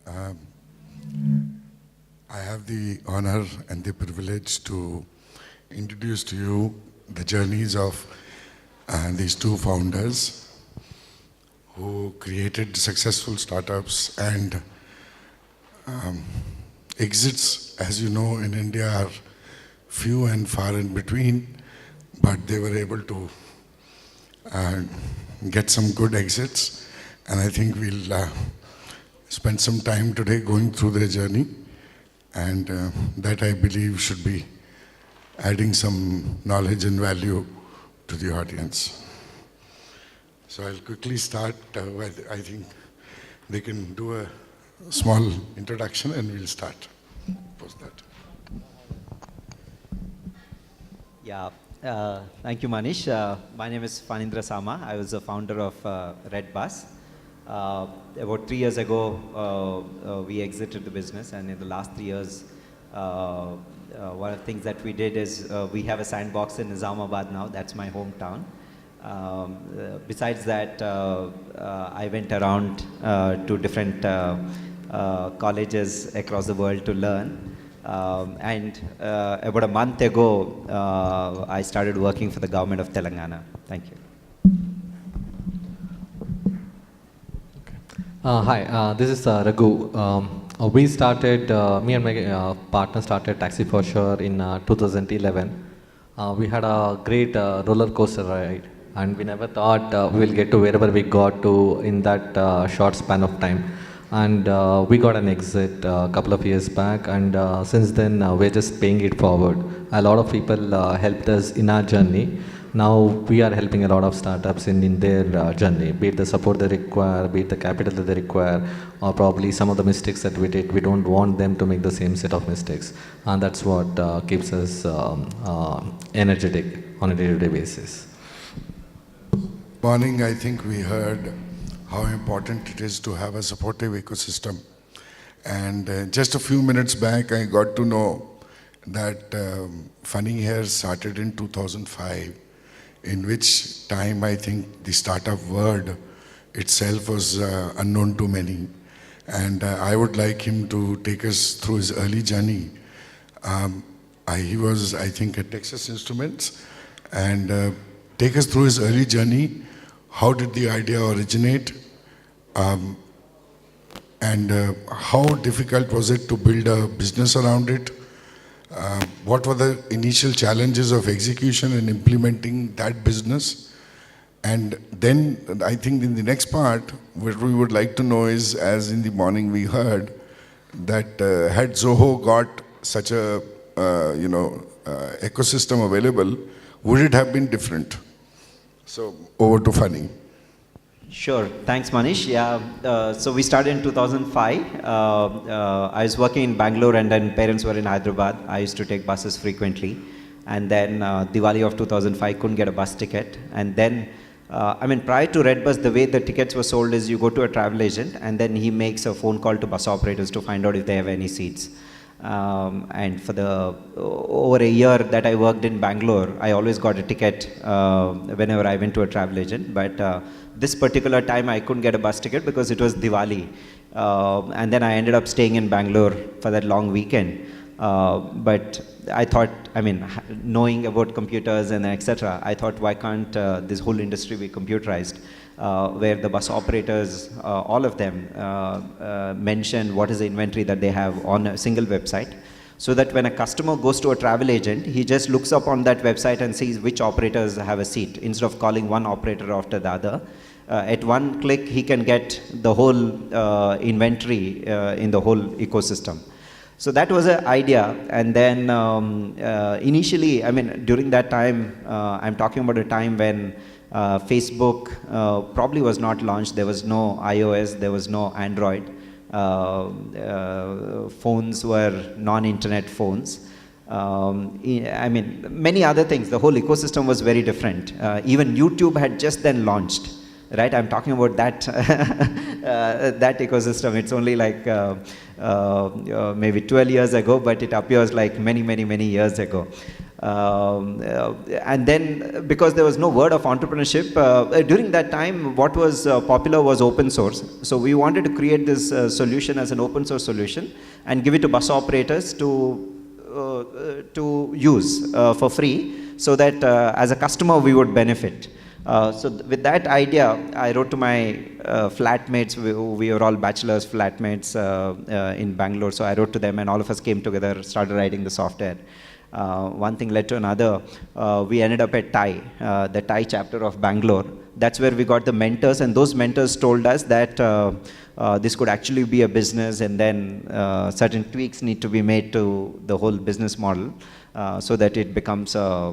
Um, I have the honor and the privilege to introduce to you the journeys of these two founders who created successful startups and exits, as you know, in India are few and far in between, but they were able to get some good exits, and I think we'll spend some time today going through their journey, and that I believe should be adding some knowledge and value to the audience. So I'll quickly start with, I think they can do a small introduction and we'll start post that. Yeah, thank you, Manish. My name is Phanindra Sama. I was the founder of REDBUS. About 3 years ago, we exited the business, and in the last 3 years, one of the things that we did is we have a sandbox in Nizamabad now. That's my hometown. Besides that, I went around to different colleges across the world to learn. And about a month ago, I started working for the government of Telangana. Thank you. Hi, this is Raghu. We started, me and my partner started Taxi for Sure in 2011. We had a great roller coaster ride, and we never thought we'll get to wherever we got to in that short span of time. And we got an exit a couple of years back, and since then we're just paying it forward. A lot of people helped us in our journey. Now we are helping a lot of startups in their journey, be it the support they require, be it the capital that they require, or probably some of the mistakes that we did. We don't want them to make the same set of mistakes, and that's what keeps us energetic on a day-to-day basis. Morning, I think we heard how important it is to have a supportive ecosystem. And just a few minutes back, I got to know that Funny Hair started in 2005, in which time I think the startup word itself was unknown to many. And I would like him to take us through his early journey. He was, I think, at Texas Instruments, and take us through his early journey. How did the idea originate? And how difficult was it to build a business around it? What were the initial challenges of execution and implementing that business? And then I think in the next part, what we would like to know is, as in the morning we heard, that had Zoho got such a ecosystem available, would it have been different? So over to Funny. Sure. Thanks, Manish. Yeah. So we started in 2005. I was working in Bangalore, and then parents were in Hyderabad. I used to take buses frequently. And then Diwali of 2005, couldn't get a bus ticket. And then, prior to REDBUS, the way the tickets were sold is you go to a travel agent, and then he makes a phone call to bus operators to find out if they have any seats. And for over a year that I worked in Bangalore, I always got a ticket whenever I went to a travel agent. But this particular time I couldn't get a bus ticket because it was Diwali. And then I ended up staying in Bangalore for that long weekend. But I thought, knowing about computers and etc., I thought, why can't this whole industry be computerized? Where the bus operators, all of them, mention what is the inventory that they have on a single website, so that when a customer goes to a travel agent, he just looks up on that website and sees which operators have a seat, instead of calling one operator after the other. At one click, he can get the whole inventory in the whole ecosystem. So that was an idea. And then initially, during that time, I'm talking about a time when Facebook probably was not launched. There was no iOS, there was no Android. Phones were non-internet phones. Many other things. The whole ecosystem was very different. Even YouTube had just then launched. Right, I'm talking about that that ecosystem. It's only like maybe 12 years ago, but it appears like many years ago. And then, because there was no word of entrepreneurship, during that time, what was popular was open source. So we wanted to create this solution as an open source solution and give it to bus operators to use for free, so that as a customer we would benefit. So with that idea, I wrote to my flatmates. We were all bachelors flatmates in Bangalore. So I wrote to them, and all of us came together, started writing the software. One thing led to another. We ended up at TIE, the TIE chapter of Bangalore. That's where we got the mentors, and those mentors told us that this could actually be a business, and then certain tweaks need to be made to the whole business model so that it becomes a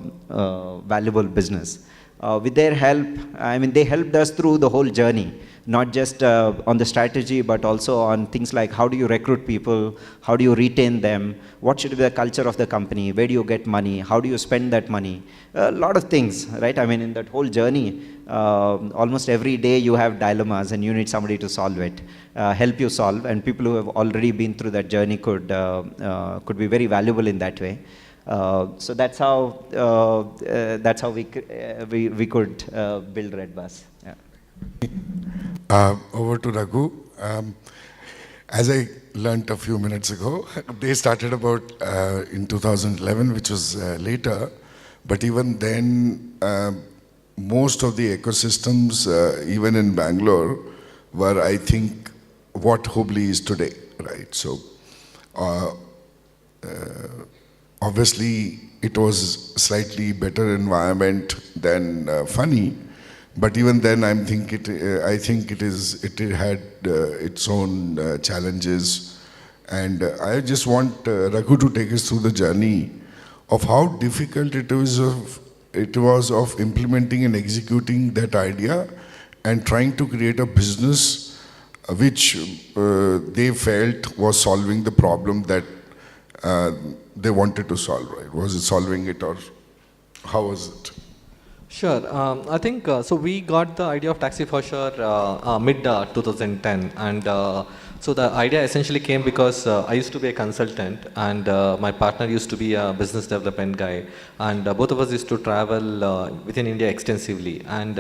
valuable business. With their help, I mean, they helped us through the whole journey, not just on the strategy, but also on things like how do you recruit people, how do you retain them, what should be the culture of the company, where do you get money, how do you spend that money, a lot of things, right? I mean, in that whole journey, almost every day you have dilemmas and you need somebody to solve it, help you solve, and people who have already been through that journey could be very valuable in that way. So that's how we could build REDBUS. Yeah. Over to Raghu. As I learned a few minutes ago, they started about in 2011, which was later. But even then, most of the ecosystems, even in Bangalore, were, I think, what Hubli is today, right? So. Obviously, it was slightly better environment than Funny, but even then, I think it had its own challenges, and I just want Raghu to take us through the journey of how difficult it was of implementing and executing that idea, and trying to create a business which they felt was solving the problem that. They wanted to solve, right? Was it solving it, or how was it? Sure. I think so. We got the idea of Taxi for Sure mid 2010, and so the idea essentially came because I used to be a consultant, and my partner used to be a business development guy, and both of us used to travel within India extensively, and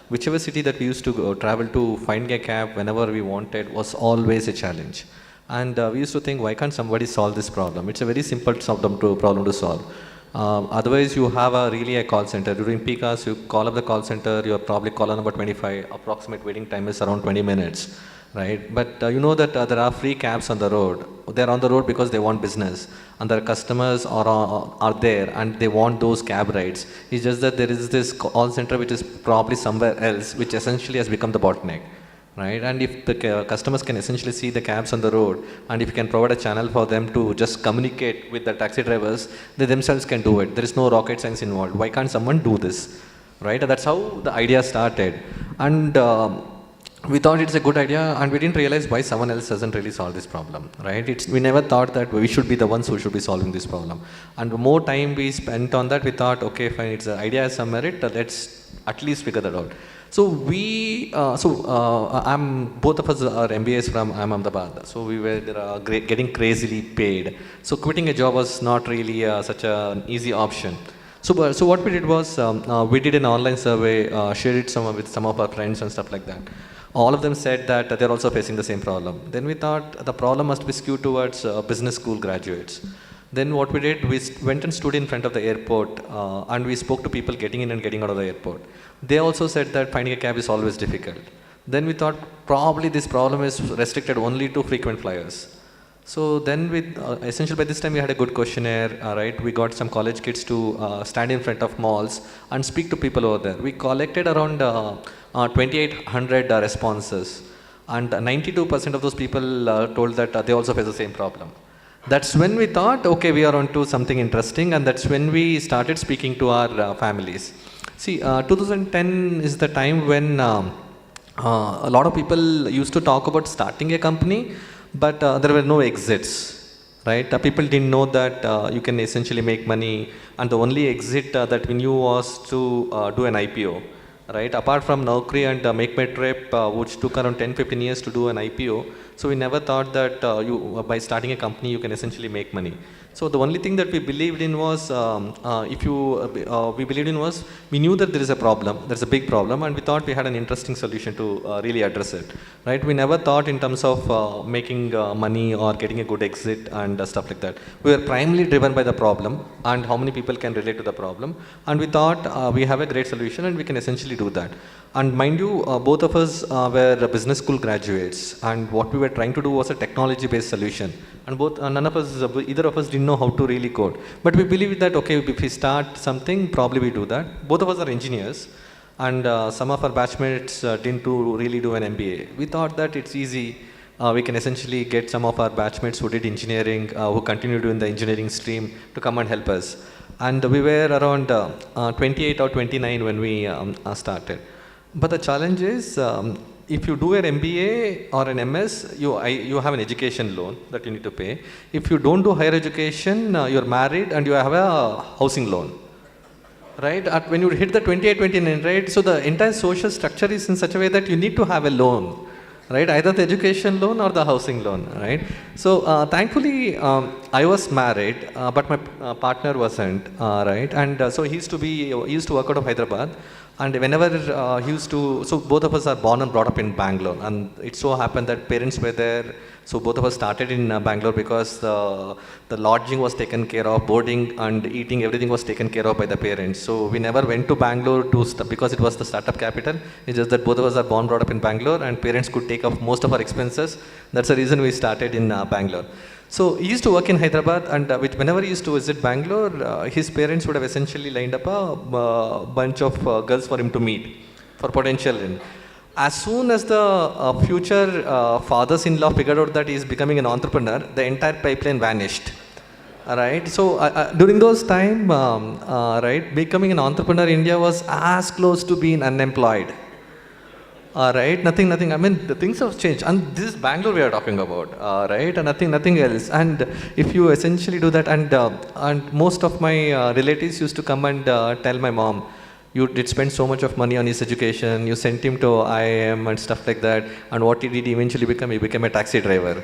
whichever city that we used to travel to, finding a cab whenever we wanted was always a challenge. And we used to think, why can't somebody solve this problem? It's a very simple problem to solve. Otherwise, you have a call center. During peak hours, you call up the call center, you're probably caller number 25, approximate waiting time is around 20 minutes, right? But you know that there are free cabs on the road. They're on the road because they want business, and their customers are there, and they want those cab rides. It's just that there is this call center which is probably somewhere else, which essentially has become the bottleneck. Right? And if the customers can essentially see the cabs on the road, and if you can provide a channel for them to just communicate with the taxi drivers, they themselves can do it. There is no rocket science involved. Why can't someone do this? Right? And that's how the idea started. And we thought it's a good idea, and we didn't realize why someone else doesn't really solve this problem. Right? We never thought that we should be the ones who should be solving this problem. And the more time we spent on that, we thought, okay, fine, it's an idea has some merit. Let's at least figure that out. So both of us are MBAs from Ahmedabad. So we were getting crazily paid. So quitting a job was not really such an easy option. So what we did was we did an online survey, shared it with some of our friends and stuff like that. All of them said that they're also facing the same problem. Then we thought the problem must be skewed towards business school graduates. Then what we did, we went and stood in front of the airport and we spoke to people getting in and getting out of the airport. They also said that finding a cab is always difficult. Then we thought probably this problem is restricted only to frequent flyers. So then essentially by this time we had a good questionnaire, right? We got some college kids to stand in front of malls and speak to people over there. We collected around 2,800 responses, and 92% of those people told that they also face the same problem. That's when we thought, okay, we are onto something interesting, and that's when we started speaking to our families. See, 2010 is the time when a lot of people used to talk about starting a company, but there were no exits, right? People didn't know that you can essentially make money, and the only exit that we knew was to do an IPO, right? Apart from Naukri and Make My Trip, which took around 10-15 years to do an IPO, so we never thought that by starting a company you can essentially make money. So the only thing that we believed in was, we believed in was, we knew that there is a problem, there's a big problem, and we thought we had an interesting solution to really address it, right? We never thought in terms of making money or getting a good exit and stuff like that. We were primarily driven by the problem and how many people can relate to the problem, and we thought we have a great solution and we can essentially do that. And mind you, both of us were business school graduates, and what we were trying to do was a technology-based solution. And either of us didn't know how to really code. But we believe that, okay, if we start something, probably we do that. Both of us are engineers, and some of our batchmates didn't really do an MBA. We thought that it's easy. We can essentially get some of our batchmates who did engineering, who continue doing the engineering stream, to come and help us. And we were around 28 or 29 when we started. But the challenge is, if you do an MBA or an MS, you have an education loan that you need to pay. If you don't do higher education, you're married and you have a housing loan. Right? When you hit the 28, 29, right? So the entire social structure is in such a way that you need to have a loan. Right? Either the education loan or the housing loan. Right? So thankfully, I was married, but my partner wasn't. Right? And so he used to work out of Hyderabad. And whenever so both of us are born and brought up in Bangalore, and it so happened that parents were there, so both of us started in Bangalore because the lodging was taken care of, boarding and eating, everything was taken care of by the parents. So we never went to Bangalore because it was the startup capital. It's just that both of us are born, brought up in Bangalore, and parents could take off most of our expenses. That's the reason we started in Bangalore. So he used to work in Hyderabad, and whenever he used to visit Bangalore, his parents would have essentially lined up a bunch of girls for him to meet for potential. As soon as the future fathers-in-law figured out that he is becoming an entrepreneur, the entire pipeline vanished. Right? So during those time, right, becoming an entrepreneur in India was as close to being unemployed. Right, nothing. I mean, the things have changed, and this is Bangalore we are talking about, right? And nothing else. And if you essentially do that, and most of my relatives used to come and tell my mom, you did spend so much of money on his education, you sent him to IIM and stuff like that, and what he did eventually become, he became a taxi driver.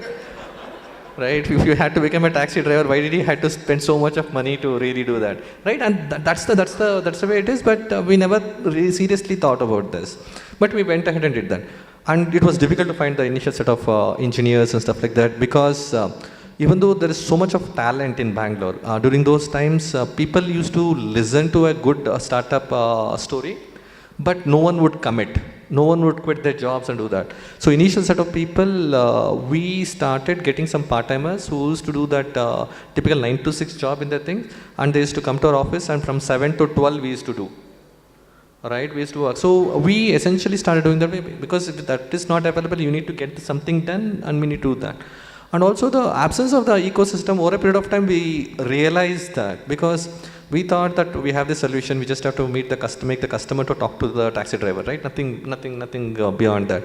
Right? If you had to become a taxi driver, why did he had to spend so much of money to really do that? Right? And that's the way it is. But we never really seriously thought about this. But we went ahead and did that. And it was difficult to find the initial set of engineers and stuff like that, because even though there is so much of talent in Bangalore, during those times, people used to listen to a good startup story, but no one would commit. No one would quit their jobs and do that. So initial set of people, we started getting some part-timers who used to do that typical 9 to 6 job in their things, and they used to come to our office, and from 7 to 12 we used to do. Right, we used to work. So we essentially started doing that way, because if that is not available, you need to get something done, and we need to do that. And also the absence of the ecosystem, over a period of time we realized that, because we thought that we have this solution, we just have to make the customer to talk to the taxi driver, right? Nothing beyond that.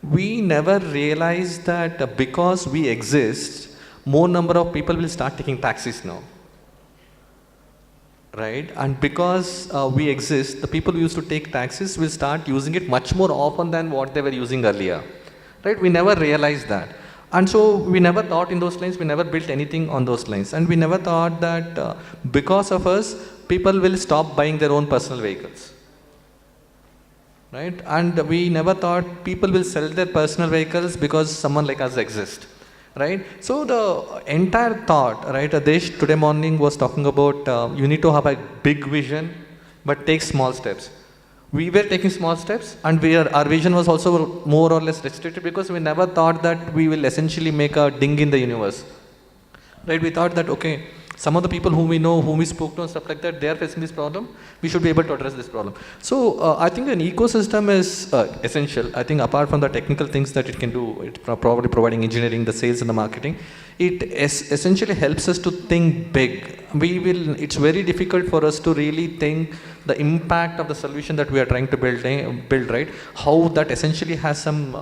We never realized that because we exist, more number of people will start taking taxis now. Right? And because we exist, the people who used to take taxis will start using it much more often than what they were using earlier. Right? We never realized that. And so we never thought in those lines, we never built anything on those lines. And we never thought that because of us, people will stop buying their own personal vehicles. Right? And we never thought people will sell their personal vehicles because someone like us exists. Right? So the entire thought, right, Adesh today morning was talking about you need to have a big vision, but take small steps. We were taking small steps, and our vision was also more or less restricted, because we never thought that we will essentially make a ding in the universe. Right? We thought that, okay, some of the people whom we know, whom we spoke to and stuff like that, they are facing this problem. We should be able to address this problem. So I think an ecosystem is essential. I think apart from the technical things that it can do, it's probably providing engineering, the sales and the marketing, it essentially helps us to think big. It's very difficult for us to really think the impact of the solution that we are trying to build, right? How that essentially has some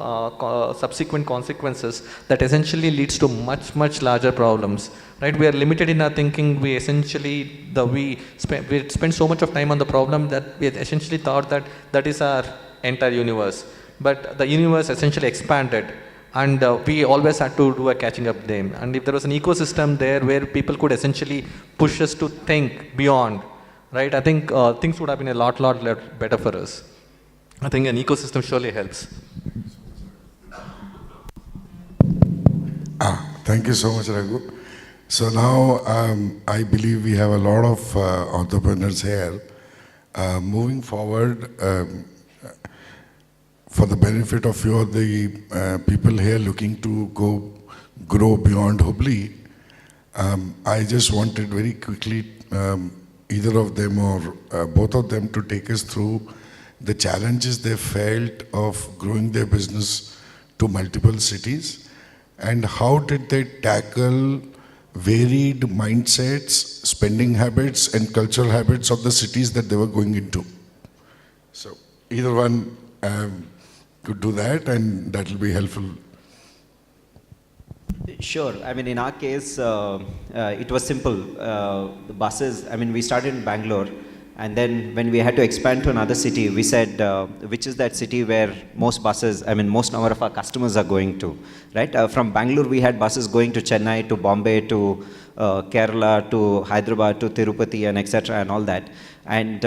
subsequent consequences that essentially leads to much larger problems. Right? We are limited in our thinking. We essentially we spend so much of time on the problem that we essentially thought that is our entire universe. But the universe essentially expanded, And we always had to do a catching up game. And if there was an ecosystem there where people could essentially push us to think beyond, right? I think things would have been a lot better for us. I think an ecosystem surely helps. Thank you so much, Raghu. So now I believe we have a lot of entrepreneurs here. Moving forward, for the benefit of few of the people here looking to grow beyond Hubli, I just wanted very quickly either of them or both of them to take us through the challenges they felt of growing their business to multiple cities, and how did they tackle varied mindsets, spending habits, and cultural habits of the cities that they were going into. So either one could do that, and that will be helpful. Sure. I mean, in our case, it was simple. The buses, I mean, we started in Bangalore, and then when we had to expand to another city, we said, which is that city where most buses, I mean, most number of our customers are going to, right? From Bangalore, we had buses going to Chennai, to Bombay, to Kerala, to Hyderabad, to Tirupati, and etc. and all that. And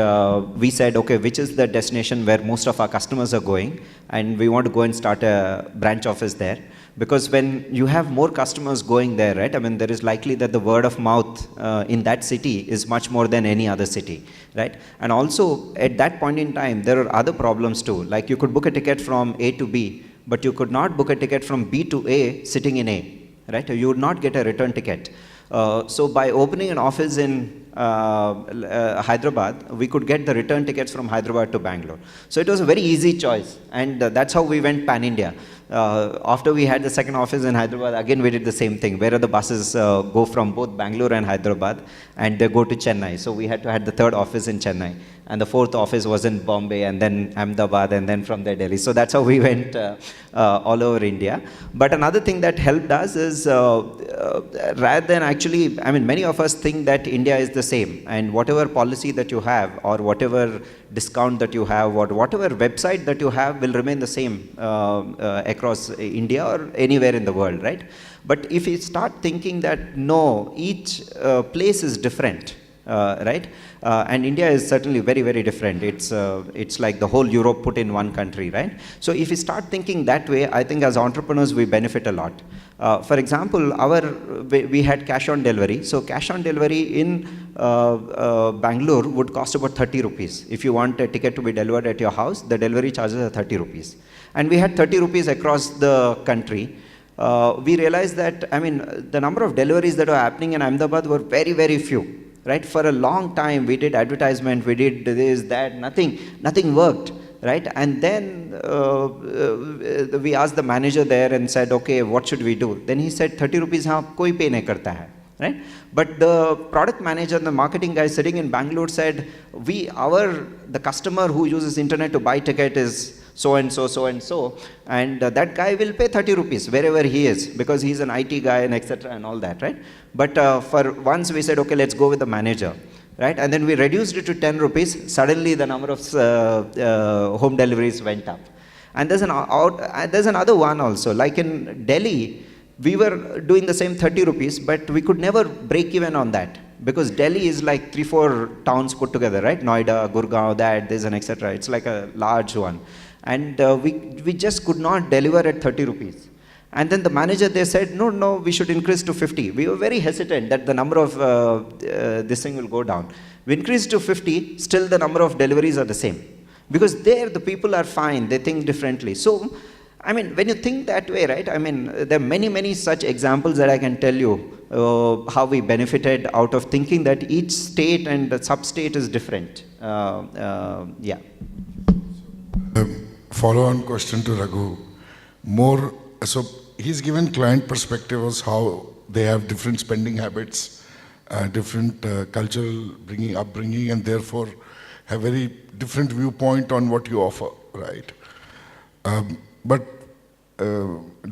we said, okay, which is the destination where most of our customers are going, and we want to go and start a branch office there. Because when you have more customers going there, right, I mean, there is likely that the word of mouth in that city is much more than any other city, right? And also, at that point in time, there are other problems too. Like you could book a ticket from A to B, but you could not book a ticket from B to A sitting in A, right? You would not get a return ticket. So by opening an office in Hyderabad, we could get the return tickets from Hyderabad to Bangalore. So it was a very easy choice, and that's how we went pan-India. After we had the second office in Hyderabad, again we did the same thing, where the buses go from both Bangalore and Hyderabad, and they go to Chennai. So we had to have the third office in Chennai, and the fourth office was in Bombay, and then Ahmedabad, and then from there Delhi. So that's how we went all over India. But another thing that helped us is, rather than actually, I mean, many of us think that India is the same, and whatever policy that you have, or whatever discount that you have, or whatever website that you have will remain the same across India or anywhere in the world, right? But if you start thinking that, no, each place is different, right? And India is certainly very, very different. It's like the whole Europe put in one country, right? So if you start thinking that way, I think as entrepreneurs, we benefit a lot. For example, we had cash on delivery. So cash on delivery in Bangalore would cost about 30 rupees. If you want a ticket to be delivered at your house, the delivery charges are 30 rupees. And we had 30 rupees across the country. We realized that, I mean, the number of deliveries that were happening in Ahmedabad were very, very few. Right? For a long time, we did advertisement, we did this, that, nothing worked, right? And then we asked the manager there and said, okay, what should we do? Then he said, 30 rupees, haan, koi pay nahi karta hai, right? But the product manager, the marketing guy sitting in Bangalore said, the customer who uses internet to buy ticket is so and so, and that guy will pay 30 rupees wherever he is, because he's an IT guy and etc. and all that, right? But for once we said, okay, let's go with the manager, right? And then we reduced it to 10 rupees. Suddenly the number of home deliveries went up. And there's another one also, like in Delhi, we were doing the same 30 rupees, but we could never break even on that, because Delhi is like 3-4 towns put together, right? Noida, Gurgaon, this and etc. It's like a large one. And we just could not deliver at 30 rupees. And then the manager, they said, no, we should increase to 50. We were very hesitant that the number of this thing will go down. We increased to 50, still the number of deliveries are the same. Because there the people are fine, they think differently. So, I mean, when you think that way, right, I mean, there are many, many such examples that I can tell you how we benefited out of thinking that each state and the sub-state is different. Yeah. Follow-on question to Raghu. So he's given client perspective as how they have different spending habits, different cultural upbringing, and therefore have very different viewpoint on what you offer, right? But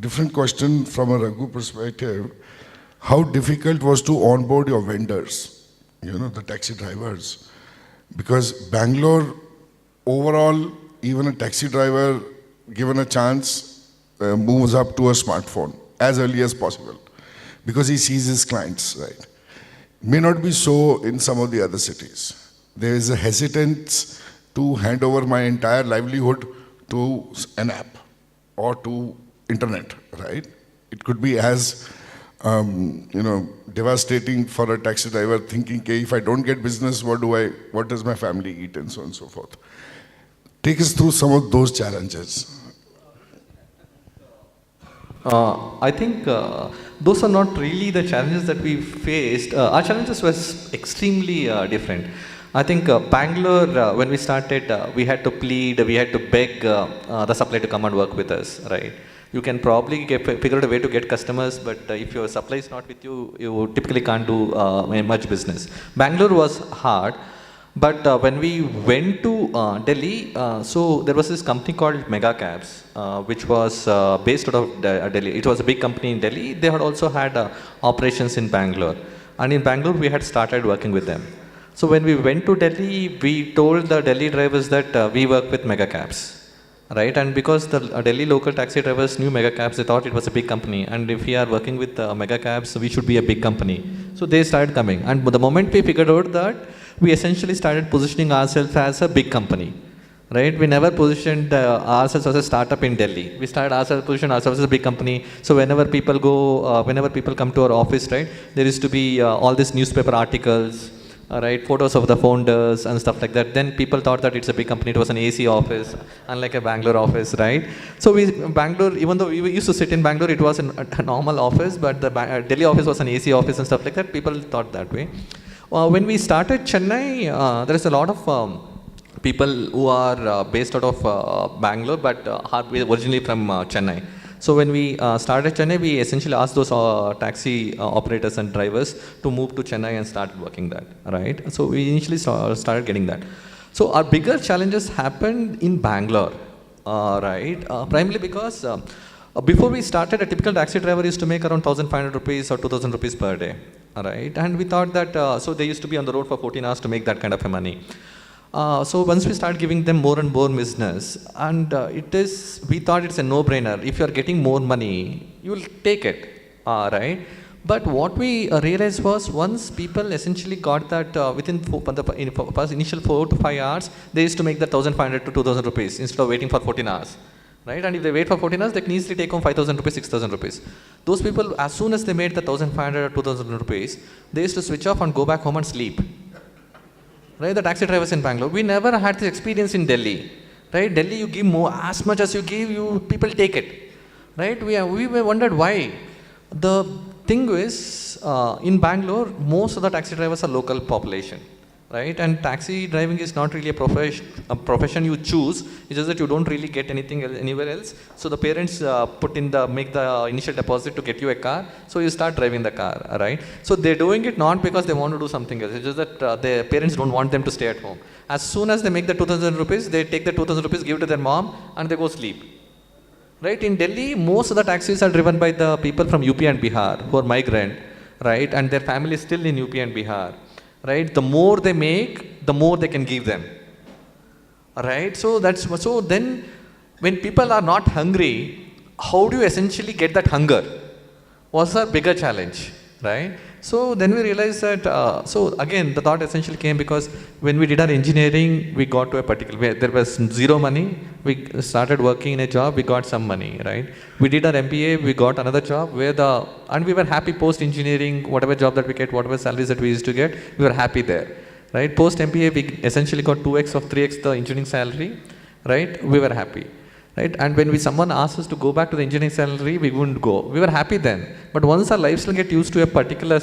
different question from a Raghu perspective, how difficult was to onboard your vendors, the taxi drivers? Because Bangalore, overall, even a taxi driver given a chance moves up to a smartphone as early as possible because he sees his clients, right? May not be so in some of the other cities. There is a hesitance to hand over my entire livelihood to an app or to internet, right? It could be as devastating for a taxi driver thinking, okay, if I don't get business, what does my family eat, and so on and so forth. Take us through some of those challenges. I think those are not really the challenges that we faced. Our challenges were extremely different. I think Bangalore, when we started, we had to plead, we had to beg the supply to come and work with us, right? You can probably figure out a way to get customers, but if your supply is not with you, you typically can't do much business. Bangalore was hard, but when we went to Delhi, so there was this company called Mega Cabs, which was based out of Delhi. It was a big company in Delhi. They had also had operations in Bangalore. And in Bangalore, we had started working with them. So when we went to Delhi, we told the Delhi drivers that we work with Mega Cabs. Right, and because the Delhi local taxi drivers knew Mega Cabs, they thought it was a big company, and if we are working with Mega Cabs, we should be a big company. So they started coming, and the moment we figured out that, we essentially started positioning ourselves as a big company. Right, we never positioned ourselves as a startup in Delhi. We started positioning ourselves as a big company. So whenever people come to our office, right, there used to be all these newspaper articles. Right, photos of the founders and stuff like that. Then people thought that it's a big company. It was an AC office, unlike a Bangalore office, right? So Bangalore, even though we used to sit in Bangalore, it was a normal office, but the Delhi office was an AC office and stuff like that. People thought that way. When we started Chennai, there is a lot of people who are based out of Bangalore, but are originally from Chennai. So when we started Chennai, we essentially asked those taxi operators and drivers to move to Chennai and start working that, right? So we initially started getting that. So our bigger challenges happened in Bangalore, right? Primarily because before we started, a typical taxi driver used to make around 1,500 rupees or 2,000 rupees per day, right? And we thought that, so they used to be on the road for 14 hours to make that kind of a money. So once we start giving them more and more business, and we thought it's a no-brainer. If you are getting more money, you will take it, right? But what we realized was once people essentially got that within initial 4 to 5 hours, they used to make that 1,500 to 2,000 rupees instead of waiting for 14 hours. Right? And if they wait for 14 hours, they can easily take home 5,000 rupees, 6,000 rupees. Those people, as soon as they made the 1,500 or 2,000 rupees, they used to switch off and go back home and sleep. Right, the taxi drivers in Bangalore. We never had this experience in Delhi. Right, Delhi, you give more, as much as you give, people take it. Right, we wondered why. The thing is, in Bangalore, most of the taxi drivers are local population. Right, and taxi driving is not really a profession you choose. It's just that you don't really get anything anywhere else. So the parents make the initial deposit to get you a car. So you start driving the car, right? So they're doing it not because they want to do something else. It's just that their parents don't want them to stay at home. As soon as they make the 2,000 rupees, they take the 2,000 rupees, give it to their mom, and they go sleep. Right? In Delhi, most of the taxis are driven by the people from UP and Bihar who are migrant, right? And their family is still in UP and Bihar. Right, the more they make, the more they can give them. Right, so then when people are not hungry, how do you essentially get that hunger? Was a bigger challenge, right? So then we realized that, so again, the thought essentially came because when we did our engineering, we got to a particular, there was zero money, we started working in a job, we got some money, right? We did our MBA, we got another job and we were happy post-engineering, whatever job that we get, whatever salaries that we used to get, we were happy there, right? Post-MBA, we essentially got 2x or 3x the engineering salary, right? We were happy. Right? And when someone asked us to go back to the engineering salary, we wouldn't go. We were happy then. But once our lifestyle get used to a particular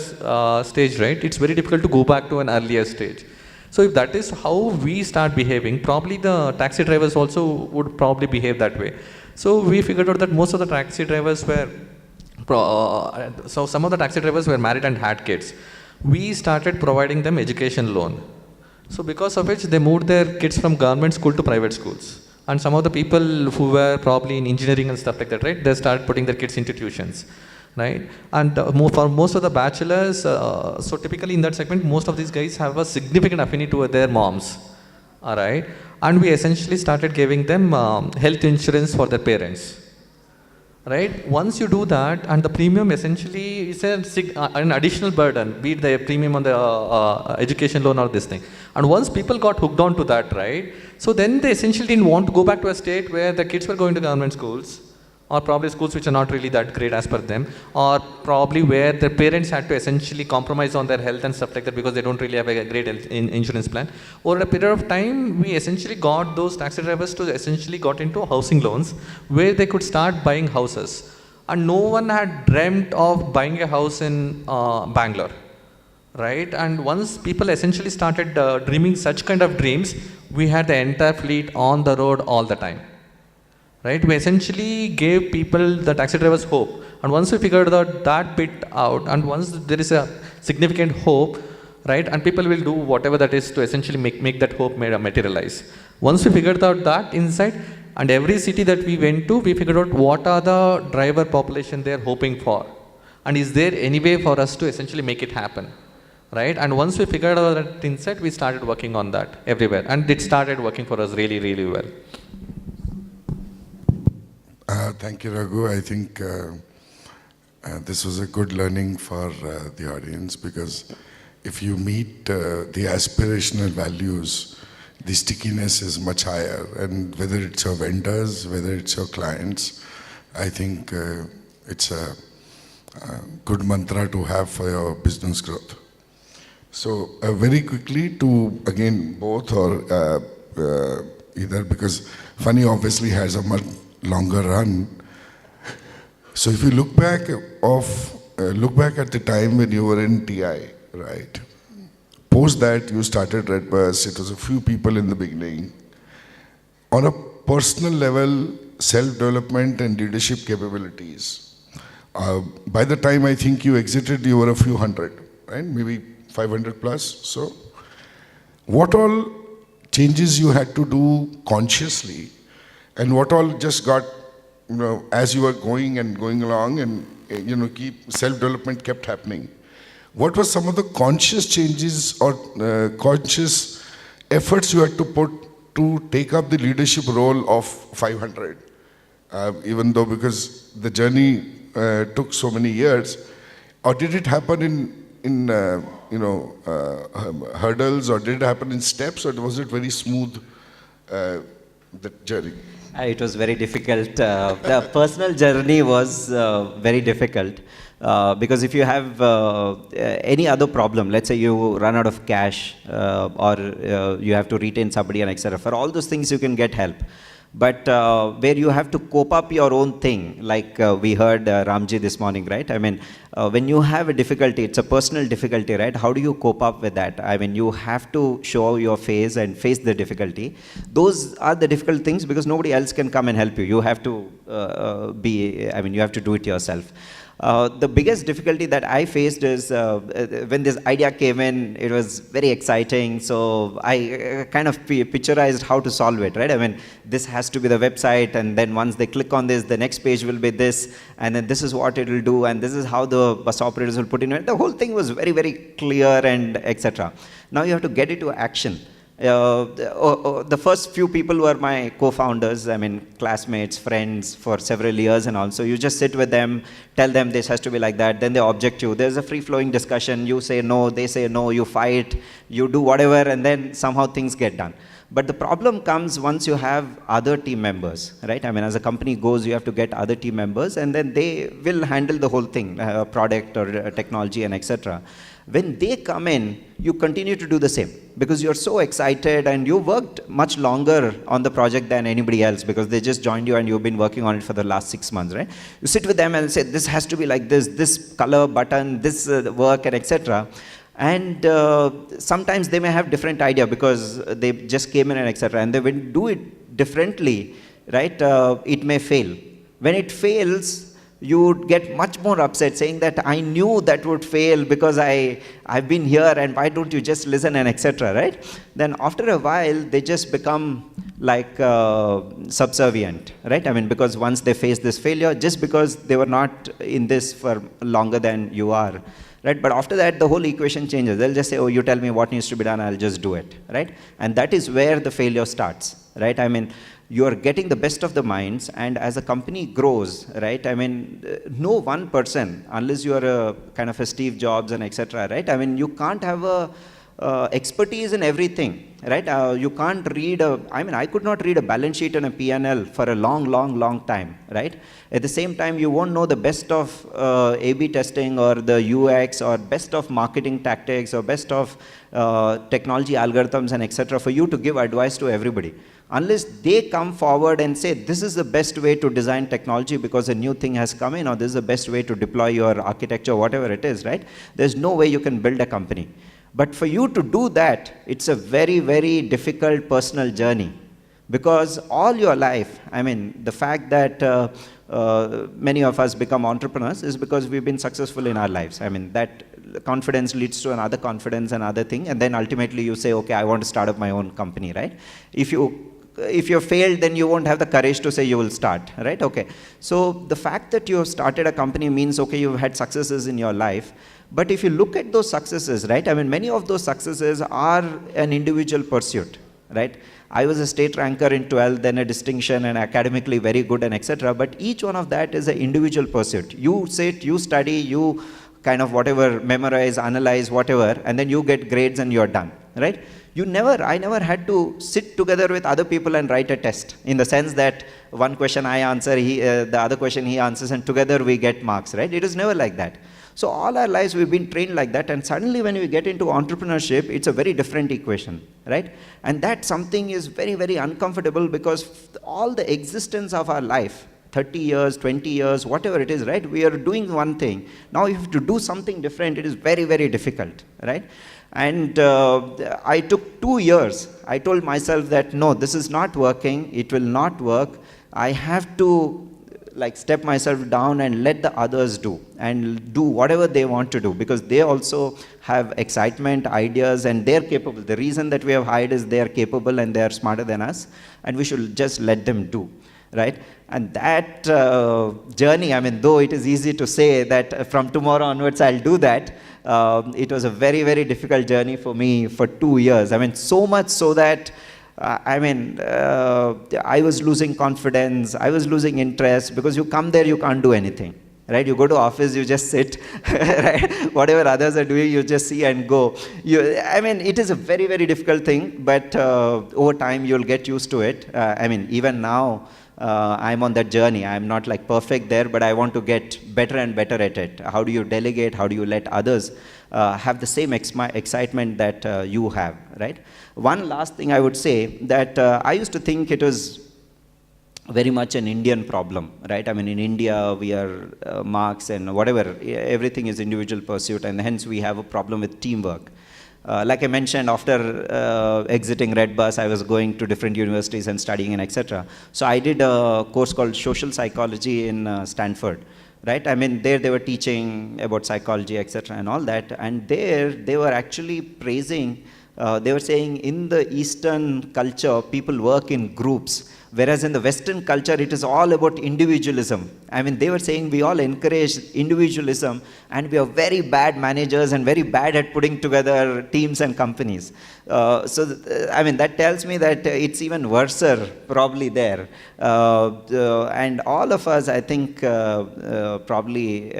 stage, right, it's very difficult to go back to an earlier stage. So if that is how we start behaving, probably the taxi drivers also would probably behave that way. So we figured out that most of the taxi drivers were, so some of the taxi drivers were married and had kids. We started providing them education loan. So because of which they moved their kids from government school to private schools. And some of the people who were probably in engineering and stuff like that, right, they started putting their kids into tuitions, right? And for most of the bachelors, so typically in that segment, most of these guys have a significant affinity to their moms, all right? And we essentially started giving them health insurance for their parents, right? Once you do that, and the premium essentially is an additional burden, be it the premium on the education loan or this thing. And once people got hooked on to that, right? So then they essentially didn't want to go back to a state where the kids were going to government schools, or probably schools which are not really that great as per them, or probably where their parents had to essentially compromise on their health and stuff like that because they don't really have a great insurance plan. Over a period of time, we essentially got those taxi drivers to essentially got into housing loans where they could start buying houses. And no one had dreamt of buying a house in Bangalore, right? And once people essentially started dreaming such kind of dreams, we had the entire fleet on the road all the time. Right? We essentially gave people, the taxi drivers, hope. And once we figured out that bit out, and once there is a significant hope, right, and people will do whatever that is to essentially make that hope materialize. Once we figured out that inside, and every city that we went to, we figured out what are the driver population they're hoping for. And is there any way for us to essentially make it happen? Right? And once we figured out that inside, we started working on that everywhere. And it started working for us really, really well. Thank you, Raghu. I think this was a good learning for the audience, because if you meet the aspirational values, the stickiness is much higher. And whether it's your vendors, whether it's your clients, I think it's a good mantra to have for your business growth. So very quickly to, again, both or either, because Funny obviously has a much longer run. So if you look back at the time when you were in TI, right? Post that you started REDBUS, it was a few people in the beginning. On a personal level, self-development and leadership capabilities. By the time I think you exited, you were a few hundred, right? Maybe 500 plus. So what all changes you had to do consciously, and what all just got, as you were going along, and keep self-development kept happening. What were some of the conscious changes or conscious efforts you had to put to take up the leadership role of 500? Even though, because the journey took so many years, or did it happen in hurdles, or did it happen in steps, or was it very smooth, the journey? It was very difficult. The personal journey was very difficult because if you have any other problem, let's say you run out of cash or you have to retain somebody and etc. For all those things you can get help. But where you have to cope up your own thing, like we heard Ramji this morning, right? I mean, when you have a difficulty, it's a personal difficulty, right? How do you cope up with that? I mean, you have to show your face and face the difficulty. Those are the difficult things because nobody else can come and help you. You have to you have to do it yourself. The biggest difficulty that I faced is when this idea came in, it was very exciting. So I kind of picturized how to solve it, right? I mean, this has to be the website, and then once they click on this, the next page will be this, and then this is what it will do, and this is how the bus operators will put in it. The whole thing was very, very clear and etc. Now you have to get it to action. The first few people were my co-founders, I mean classmates, friends for several years, and also you just sit with them, tell them this has to be like that, then they object you. There's a free-flowing discussion, you say no, they say no, you fight, you do whatever, and then somehow things get done. But the problem comes once you have other team members, right? I mean, as a company goes, you have to get other team members, and then they will handle the whole thing, product or technology and etc. When they come in, you continue to do the same because you're so excited and you worked much longer on the project than anybody else because they just joined you and you've been working on it for the last 6 months, right? You sit with them and say, this has to be like this color button, this work and etc. And sometimes they may have different idea because they just came in and etc. And they will do it differently, right? It may fail. When it fails, you would get much more upset saying that I knew that would fail because I've been here and why don't you just listen and etc. right? Then after a while they just become like subservient, right? I mean, because once they face this failure, just because they were not in this for longer than you are, right? But after that the whole equation changes. They'll just say, oh, you tell me what needs to be done, I'll just do it, right? And that is where the failure starts, right? I mean, you are getting the best of the minds, and as a company grows, right? I mean, no one person, unless you are a kind of a Steve Jobs and etc., right? I mean, you can't have a expertise in everything, right? You can't read I could not read a balance sheet and a P&L for a long time, right? At the same time, you won't know the best of A/B testing or the UX or best of marketing tactics or best of technology algorithms and etc. for you to give advice to everybody. Unless they come forward and say, this is the best way to design technology because a new thing has come in, or this is the best way to deploy your architecture, whatever it is, right? There's no way you can build a company. But for you to do that, it's a very difficult personal journey. Because all your life, I mean, the fact that many of us become entrepreneurs is because we've been successful in our lives. I mean, that confidence leads to another confidence and other thing, and then ultimately you say, okay, I want to start up my own company, right? If you failed, then you won't have the courage to say you will start, right? Okay. So the fact that you have started a company means, okay, you've had successes in your life. But if you look at those successes, right, I mean, many of those successes are an individual pursuit, right? I was a state ranker in 12th, then a distinction and academically very good and etc. But each one of that is an individual pursuit. You sit, you study, you kind of whatever, memorize, analyze, whatever, and then you get grades and you're done, right? I never had to sit together with other people and write a test, in the sense that one question I answer, the other question he answers, and together we get marks, right? It is never like that. So all our lives we've been trained like that, and suddenly when we get into entrepreneurship, it's a very different equation, right? And that something is very uncomfortable, because all the existence of our life, 30 years, 20 years, whatever it is, right? We are doing one thing. Now if you have to do something different, it is very difficult, right? And I took 2 years. I told myself that, no, this is not working. It will not work. I have to step myself down and let the others do, and do whatever they want to do, because they also have excitement, ideas, and they're capable. The reason that we have hired is they're capable and they're smarter than us, and we should just let them do, right? And that journey, I mean, though it is easy to say that from tomorrow onwards I'll do that, it was a very difficult journey for me for 2 years. I mean, so much so that I was losing confidence, I was losing interest, because you come there, you can't do anything, right? You go to office, you just sit, right? Whatever others are doing, you just see and go. It is a very difficult thing, but over time, you'll get used to it. Even now, I'm on that journey. I'm not perfect there, but I want to get better and better at it. How do you delegate? How do you let others have the same excitement that you have, right? One last thing I would say, that I used to think it was very much an Indian problem, right? I mean, in India, we are marks and whatever, everything is individual pursuit, and hence we have a problem with teamwork. Like I mentioned, after exiting REDBUS, I was going to different universities and studying and etc. So I did a course called Social Psychology in Stanford, right? I mean, there they were teaching about psychology, etc. and all that, and there they were actually praising, they were saying in the Eastern culture, people work in groups, whereas in the Western culture, it is all about individualism. I mean, they were saying we all encourage individualism, and we are very bad managers and very bad at putting together teams and companies. That tells me that it's even worse probably there. And all of us, I think, probably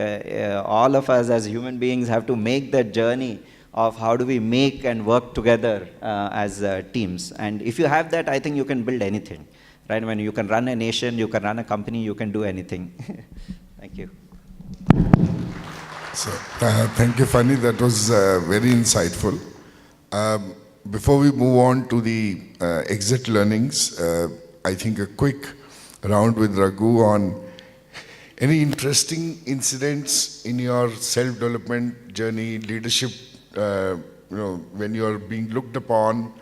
all of us as human beings have to make that journey of how do we make and work together as teams. And if you have that, I think you can build anything. Right? When you can run a nation, you can run a company, you can do anything. Thank you. So, thank you, Fanny. That was very insightful. Before we move on to the exit learnings, I think a quick round with Raghu on any interesting incidents in your self-development journey, leadership, when you are being looked upon.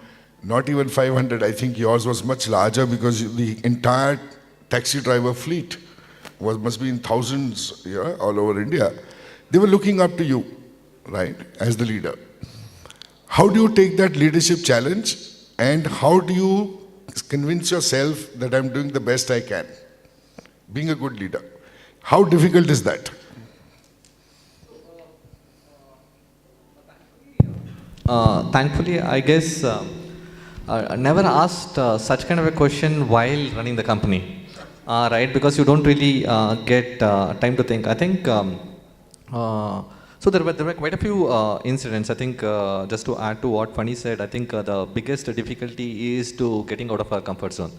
Not even 500, I think yours was much larger, because the entire taxi driver fleet must be in thousands all over India. They were looking up to you, right, as the leader. How do you take that leadership challenge, and how do you convince yourself that I'm doing the best I can, being a good leader? How difficult is that? Thankfully, I guess never asked such kind of a question while running the company, right? Because you don't really get time to think. I think so. There were quite a few incidents. I think just to add to what Funny said, I think the biggest difficulty is to getting out of our comfort zone.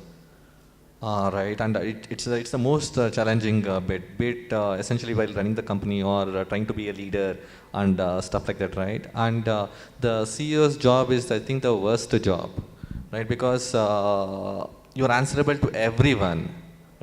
Right, and it's the most challenging bit essentially while running the company or trying to be a leader and stuff like that, right? And the CEO's job is, I think, the worst job, right? Because you're answerable to everyone,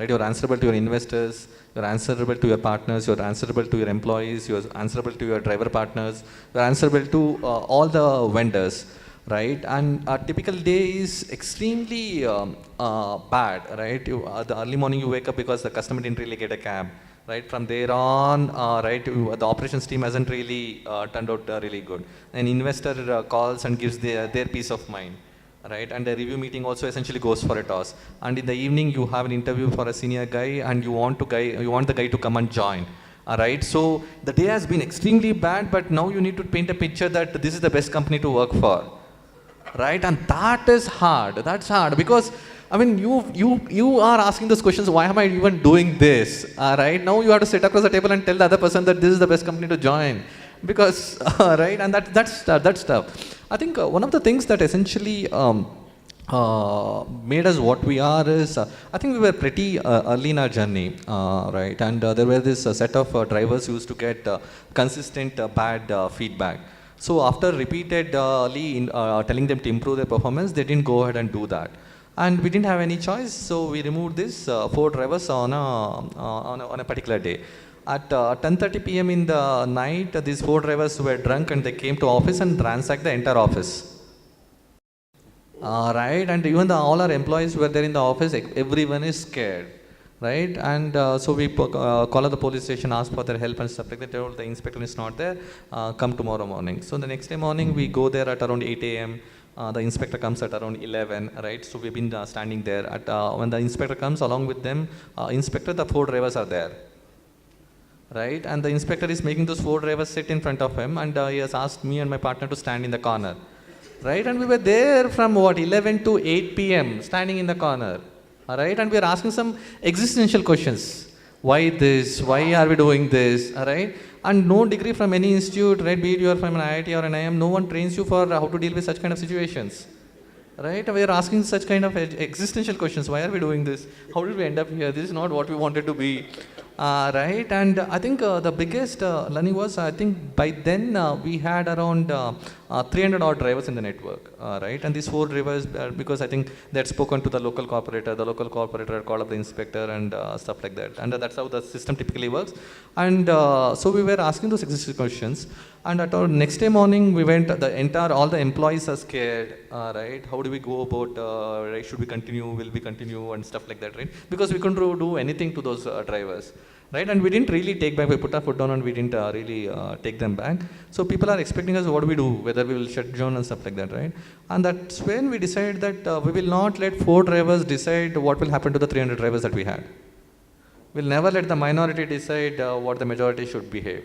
right? You're answerable to your investors, you're answerable to your partners, you're answerable to your employees, you're answerable to your driver partners, you're answerable to all the vendors. Right, and a typical day is extremely bad, right? The early morning you wake up because the customer didn't really get a cab, right? From there on, right, the operations team hasn't really turned out really good. An investor calls and gives their peace of mind, right? And the review meeting also essentially goes for a toss. And in the evening you have an interview for a senior guy, and you want the guy to come and join. Alright, so the day has been extremely bad, but now you need to paint a picture that this is the best company to work for. Right, and that is hard. That's hard because I mean you are asking those questions. Why am I even doing this? Right, now you have to sit across the table and tell the other person that this is the best company to join, because right, and that's tough. I think one of the things that essentially made us what we are is I think we were pretty early in our journey, right, and there were this set of drivers who used to get consistent bad feedback. So after repeatedly telling them to improve their performance, they didn't go ahead and do that. And we didn't have any choice, so we removed these 4 drivers on a particular day. At 10:30 p.m. in the night, these 4 drivers were drunk and they came to office and ransacked the entire office. Right, and even all our employees were there in the office, everyone is scared. Right, and so we call the police station, ask for their help and stuff like that. They told the inspector is not there, come tomorrow morning. So the next day morning we go there at around 8 a.m. The inspector comes at around 11, right? So we've been standing there. When the inspector comes, along with them, inspector, the 4 drivers are there. Right, and the inspector is making those 4 drivers sit in front of him, and he has asked me and my partner to stand in the corner. Right, and we were there from 11 to 8 p.m. standing in the corner. Alright, and we are asking some existential questions. Why this? Why are we doing this? Alright, and no degree from any institute, right? Be it you are from an IIT or an IIM, no one trains you for how to deal with such kind of situations. Right, we are asking such kind of existential questions. Why are we doing this? How did we end up here? This is not what we wanted to be. Right, and I think the biggest learning was, I think by then we had around 300 odd drivers in the network, right, and these 4 drivers, because I think they had spoken to the local cooperator had called up the inspector and stuff like that, and that's how the system typically works. And so we were asking those existential questions, and at our next day morning we went, all the employees are scared, right, how do we go about, right, should we continue, will we continue, and stuff like that, right, because we couldn't do anything to those drivers. Right, and we didn't really take back, we put our foot down and we didn't really take them back. So people are expecting us, what do we do, whether we will shut down and stuff like that, right? And that's when we decided that we will not let 4 drivers decide what will happen to the 300 drivers that we had. We'll never let the minority decide what the majority should behave.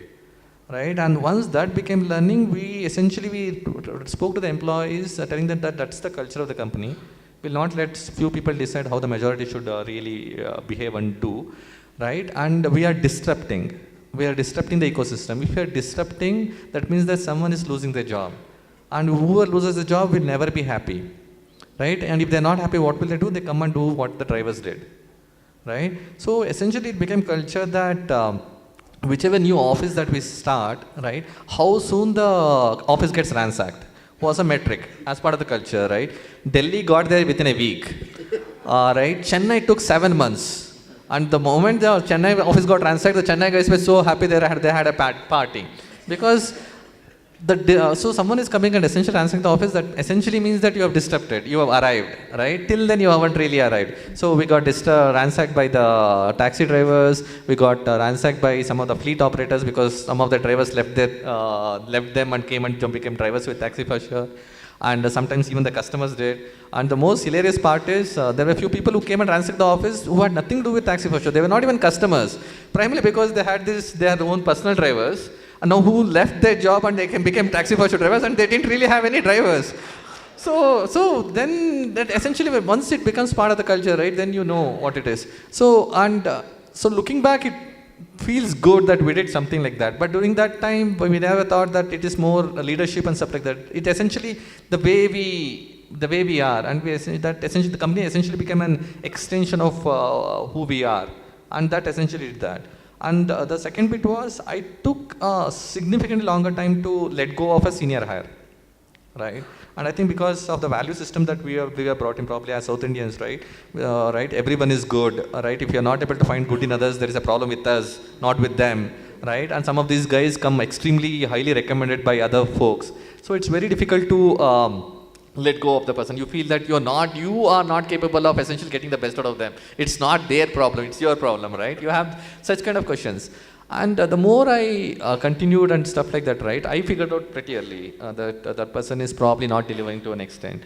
Right, and once that became learning, we spoke to the employees, telling them that that's the culture of the company. We'll not let few people decide how the majority should really behave and do. Right, and we are disrupting the ecosystem. If we are disrupting, that means that someone is losing their job, and whoever loses the job will never be happy, right? And if they're not happy, what will they do? They come and do what the drivers did, right? So essentially it became culture that whichever new office that we start, right, how soon the office gets ransacked was a metric as part of the culture, right? Delhi got there within a week, right? Chennai took 7 months. And the moment the Chennai office got ransacked, the Chennai guys were so happy they had a party. Because so someone is coming and essentially ransacking the office, that essentially means that you have disrupted, you have arrived, right? Till then you haven't really arrived. So we got ransacked by the taxi drivers, we got ransacked by some of the fleet operators because some of the drivers left them and came and became drivers with taxi for sure. And sometimes even the customers did. And the most hilarious part is there were a few people who came and ransacked the office who had nothing to do with taxi for sure. They were not even customers, primarily because they had their own personal drivers, and now who left their job and they became taxi for sure drivers, and they didn't really have any drivers. So then that essentially once it becomes part of the culture, right, then you know what it is. So looking back, it feels good that we did something like that. But during that time, we never thought that it is more leadership and stuff like that. It essentially the way we are, and essentially the company essentially became an extension of who we are, and that essentially did that. And the second bit was I took a significantly longer time to let go of a senior hire, right? And I think because of the value system that we are brought in probably as South Indians, right? Right? Everyone is good, right? If you're not able to find good in others, there is a problem with us, not with them, right? And some of these guys come extremely highly recommended by other folks. So it's very difficult to let go of the person. You feel that you are not capable of essentially getting the best out of them. It's not their problem, it's your problem, right? You have such kind of questions. And the more I continued and stuff like that, right, I figured out pretty early that that person is probably not delivering to an extent.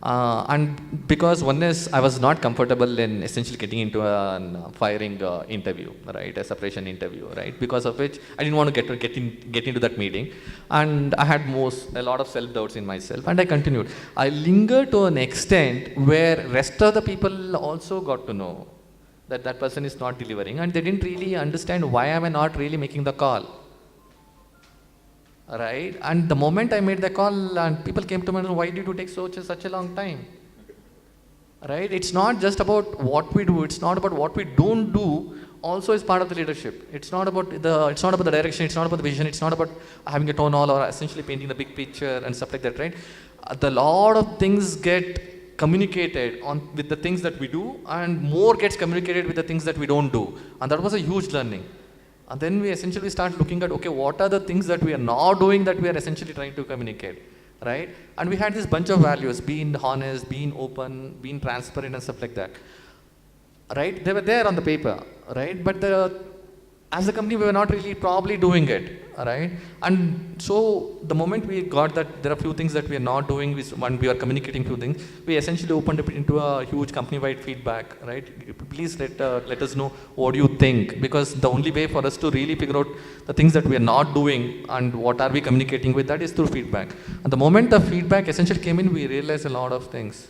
And because one is, I was not comfortable in essentially getting into a firing interview, right, a separation interview, right, because of which I didn't want to get into that meeting. And I had a lot of self-doubts in myself, and I continued. I lingered to an extent where rest of the people also got to know that that person is not delivering, and they didn't really understand why am I not really making the call, right? And the moment I made the call, and people came to me and why did you take such a long time, right? It's not just about what we do, it's not about what we don't do, also is part of the leadership. It's not about the direction, it's not about the vision, it's not about having a tone all or essentially painting the big picture and stuff like that, right? The lot of things get communicated on with the things that we do, and more gets communicated with the things that we don't do, and that was a huge learning. And then we essentially start looking at, okay, what are the things that we are not doing that we are essentially trying to communicate, right? And we had this bunch of values: being honest, being open, being transparent, and stuff like that, right? They were there on the paper, right? But as a company, we were not really probably doing it, right? And so the moment we got that there are few things that we are not doing, when we are communicating few things, we essentially opened it into a huge company-wide feedback, right? Please let us know what you think, because the only way for us to really figure out the things that we are not doing and what are we communicating with, that is through feedback. And the moment the feedback essentially came in, we realized a lot of things.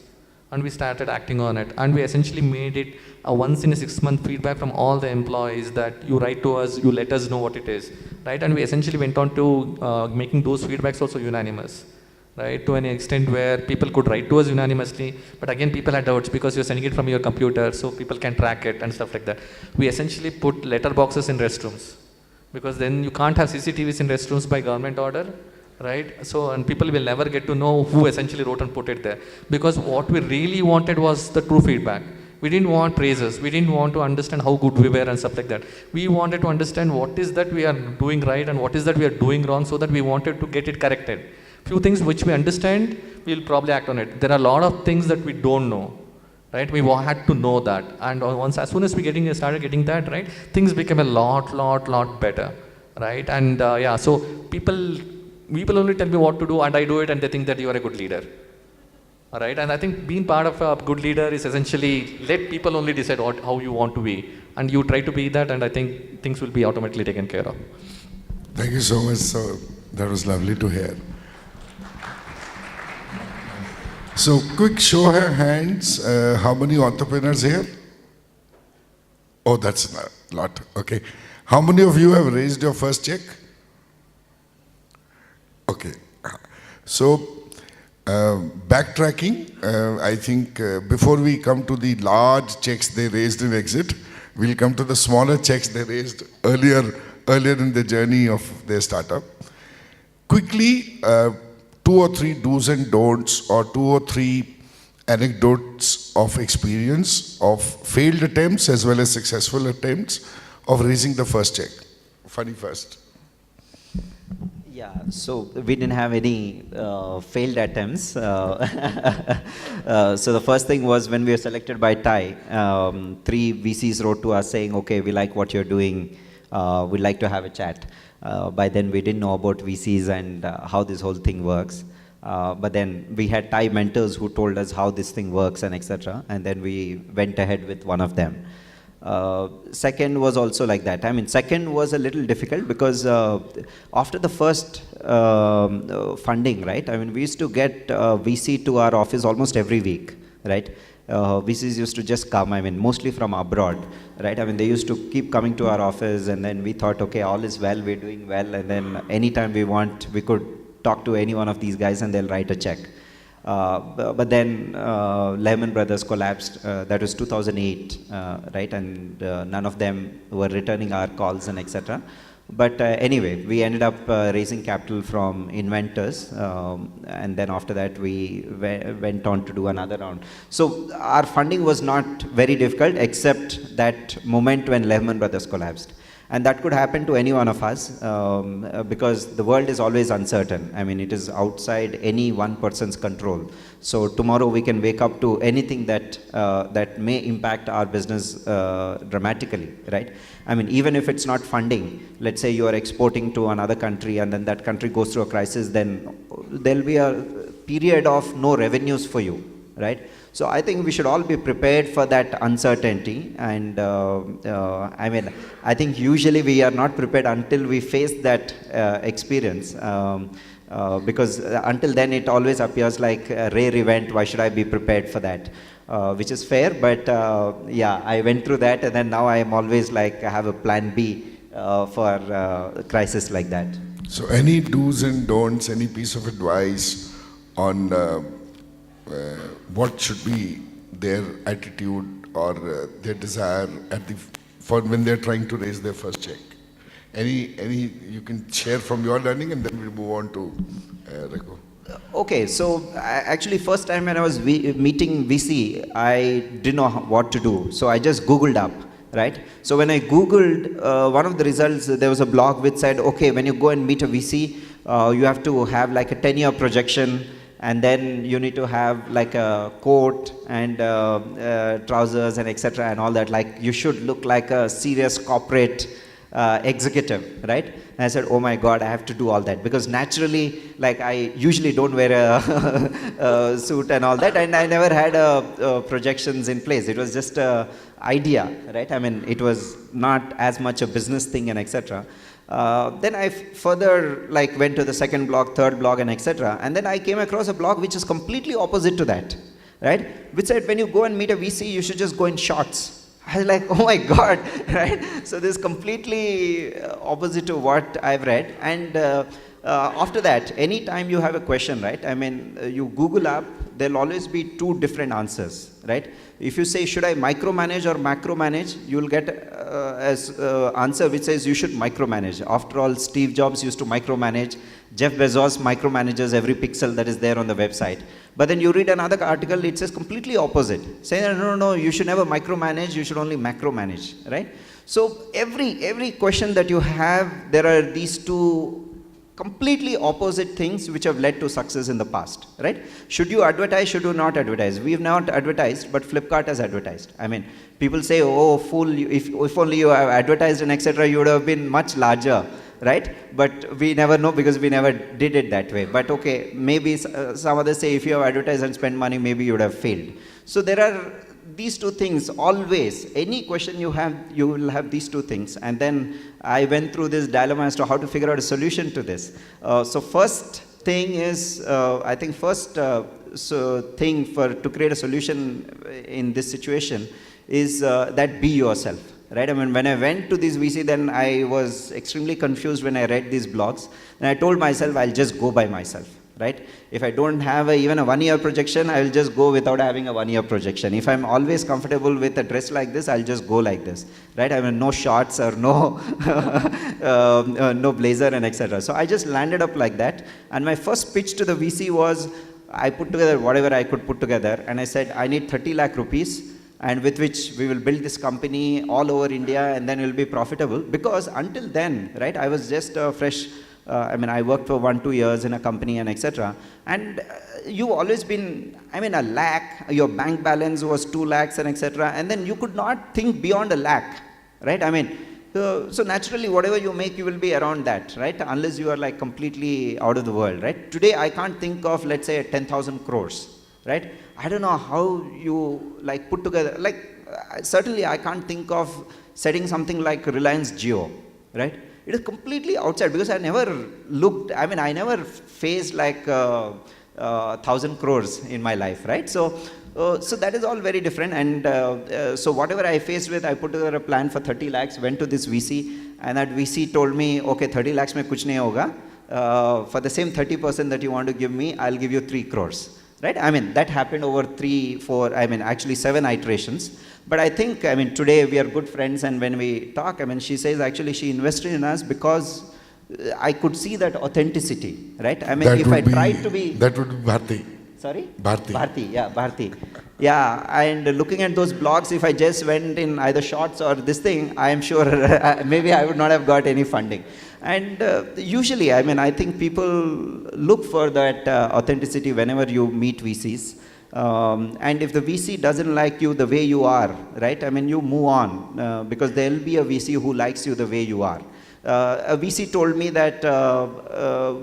And we started acting on it, and we essentially made it a once in a 6-month feedback from all the employees that you write to us, you let us know what it is, right? And we essentially went on to making those feedbacks also unanimous, right? To an extent where people could write to us unanimously, but again people had doubts because you're sending it from your computer, so people can track it and stuff like that. We essentially put letter boxes in restrooms, because then you can't have CCTVs in restrooms by government order, right? So, and people will never get to know who essentially wrote and put it there, because what we really wanted was the true feedback. We didn't want praises, we didn't want to understand how good we were and stuff like that. We wanted to understand what is that we are doing right and what is that we are doing wrong, so that we wanted to get it corrected. Few things which we understand, we'll probably act on it. There are a lot of things that we don't know, right? We had to know that, and as soon as we started getting that right, things became a lot better, right? And so people only tell me what to do, and I do it, and they think that you are a good leader. All right, and I think being part of a good leader is essentially let people only decide how you want to be, and you try to be that, and I think things will be automatically taken care of. Thank you so much. So that was lovely to hear. So, quick show of hands. How many entrepreneurs here? Oh, that's a lot. Okay. How many of you have raised your first check? Okay. So, backtracking, I think before we come to the large checks they raised in exit, we'll come to the smaller checks they raised earlier in the journey of their startup. Quickly, 2 or 3 do's and don'ts, or 2 or 3 anecdotes of experience of failed attempts as well as successful attempts of raising the first check. Funny first. Yeah, so we didn't have any failed attempts. So the first thing was when we were selected by TIE, 3 VCs wrote to us saying, okay, we like what you're doing, we'd like to have a chat. By then we didn't know about VCs and how this whole thing works. But then we had TIE mentors who told us how this thing works and etc. And then we went ahead with one of them. Second was also like that. I mean, second was a little difficult because after the first funding, right? I mean, we used to get VC to our office almost every week, right? VCs used to just come, I mean, mostly from abroad, right? I mean, they used to keep coming to our office, and then we thought, okay, all is well, we're doing well, and then anytime we want, we could talk to any one of these guys and they'll write a check. But then Lehman Brothers collapsed. That was 2008, right? And none of them were returning our calls and etc. But anyway, we ended up raising capital from inventors, and then after that we went on to do another round. So our funding was not very difficult, except that moment when Lehman Brothers collapsed. And that could happen to any one of us, because the world is always uncertain. I mean, it is outside any one person's control. So tomorrow we can wake up to anything that, that may impact our business dramatically, right? I mean, even if it's not funding, let's say you are exporting to another country and then that country goes through a crisis, then there'll be a period of no revenues for you, right? So I think we should all be prepared for that uncertainty, and I mean, I think usually we are not prepared until we face that experience, because until then it always appears like a rare event. Why should I be prepared for that? Which is fair, but yeah, I went through that, and then now I am always like, I have a plan B for a crisis like that. So any do's and don'ts, any piece of advice on what should be their attitude or their desire at the, for when they're trying to raise their first check? Any you can share from your learning, and then we'll move on to Raghu. Okay, so actually first time when I was meeting VC, I didn't know what to do. So I just Googled up, right? So when I Googled, one of the results, there was a blog which said, okay, when you go and meet a VC, you have to have like a 10-year projection, and then you need to have like a coat and trousers and etc. and all that. Like you should look like a serious corporate executive, right? And I said, oh my God, I have to do all that, because naturally, like I usually don't wear a suit and all that, and I never had projections in place. It was just a idea, right? I mean, it was not as much a business thing and etc. Then I further like went to the second blog, third blog and etc. And then I came across a blog which is completely opposite to that, right? Which said, when you go and meet a VC, you should just go in shorts. I was like, oh my God, right? So this is completely opposite to what I've read. And after that, anytime you have a question, right? I mean, you Google up, there'll always be two different answers, right? If you say, should I micromanage or macromanage, you'll get as answer which says you should micromanage. After all, Steve Jobs used to micromanage. Jeff Bezos micromanages every pixel that is there on the website. But then you read another article, it says completely opposite. Saying, no, you should never micromanage, you should only macromanage, right? So every question that you have, there are these two completely opposite things which have led to success in the past, right? Should you advertise, should you not advertise? We have not advertised, but Flipkart has advertised. I mean, people say, oh, fool, if only you have advertised and etc., you would have been much larger, right? But we never know, because we never did it that way. But okay, maybe some others say if you have advertised and spent money, maybe you would have failed. So there are these two things always. Any question you have, you will have these two things. And then I went through this dilemma as to how to figure out a solution to this. So first thing is, I think first thing to create a solution in this situation is that be yourself. Right? I mean, when I went to this VC, then I was extremely confused when I read these blogs. And I told myself, I'll just go by myself. Right? If I don't have even a 1-year projection, I will just go without having a 1-year projection. If I'm always comfortable with a dress like this, I'll just go like this. Right? I mean, no shorts or no, no blazer and etc. So I just landed up like that. And my first pitch to the VC was, I put together whatever I could put together. And I said, I need 30 lakh rupees. And with which we will build this company all over India, and then it will be profitable. Because until then, right, I was just a fresh, I mean, I worked for 1-2 years in a company and etc. And you've always been, I mean, a lakh, your bank balance was 2 lakhs and etc. And then you could not think beyond a lakh, right? I mean, so naturally, whatever you make, you will be around that, right? Unless you are like completely out of the world, right? Today, I can't think of, let's say, 10,000 crores, right? I don't know how you like put together, like certainly I can't think of setting something like Reliance Jio, right? It is completely outside because I never looked, I mean, I never faced like 1,000 crores in my life, right? So that is all very different. And so whatever I faced with, I put together a plan for 30 lakhs, went to this VC, and that VC told me, okay, 30 lakhs mein kuch nahi hoga. For the same 30% that you want to give me, I'll give you 3 crores. Right? I mean, that happened over 3, 4, I mean, actually 7 iterations. But I think, I mean, today we are good friends, and when we talk, I mean, she says actually she invested in us because I could see that authenticity, right? I mean, that if I tried to be... That would be Bharti. Sorry? Bharti. Bharti, yeah, Bharti. Yeah, and looking at those blogs, if I just went in either shorts or this thing, I am sure maybe I would not have got any funding. And usually, I mean, I think people look for that authenticity whenever you meet VCs. And if the VC doesn't like you the way you are, right, I mean, you move on because there will be a VC who likes you the way you are. A VC told me that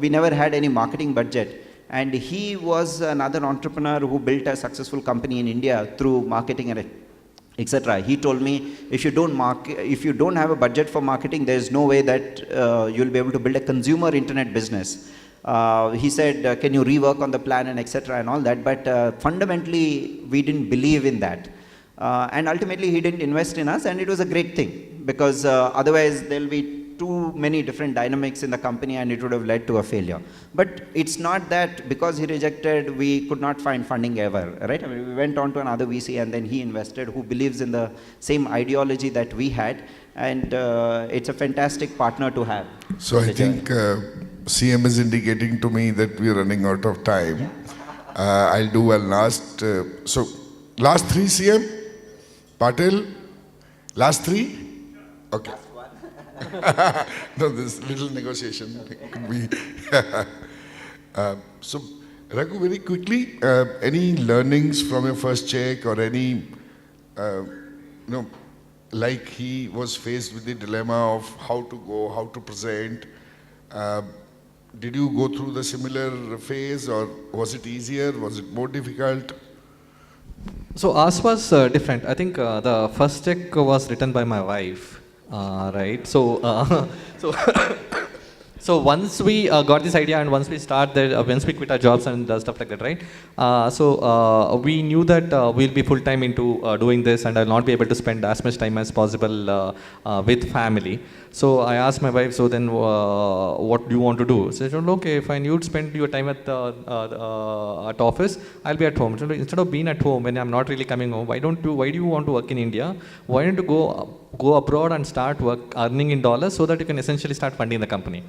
we never had any marketing budget. And he was another entrepreneur who built a successful company in India through marketing and etc. He told me, if you don't have a budget for marketing, there is no way that you'll be able to build a consumer internet business. He said, can you rework on the plan and etc. and all that. But fundamentally, we didn't believe in that. And ultimately, he didn't invest in us, and it was a great thing because otherwise there'll be too many different dynamics in the company and it would have led to a failure. But it's not that because he rejected, we could not find funding ever, right? I mean, we went on to another VC and then he invested who believes in the same ideology that we had, and it's a fantastic partner to have. So I think CM is indicating to me that we're running out of time. I'll do one last, last 3 CM? Patel? Last 3? Okay. No, this little negotiation could be. So, Raghu, very quickly, any learnings from your first check or any, like he was faced with the dilemma of how to go, how to present. Did you go through the similar phase, or was it easier? Was it more difficult? So ours was different. I think the first check was written by my wife. Right. So, so once we got this idea and once we once we quit our jobs and stuff like that, right? So we knew that we'll be full time into doing this, and I'll not be able to spend as much time as possible with family. So I asked my wife, so then what do you want to do? So she said, okay, fine, you'd spend your time at office, I'll be at home. So instead of being at home when I'm not really coming home, why do you want to work in India? Why don't you go abroad and start earning in dollars so that you can essentially start funding the company?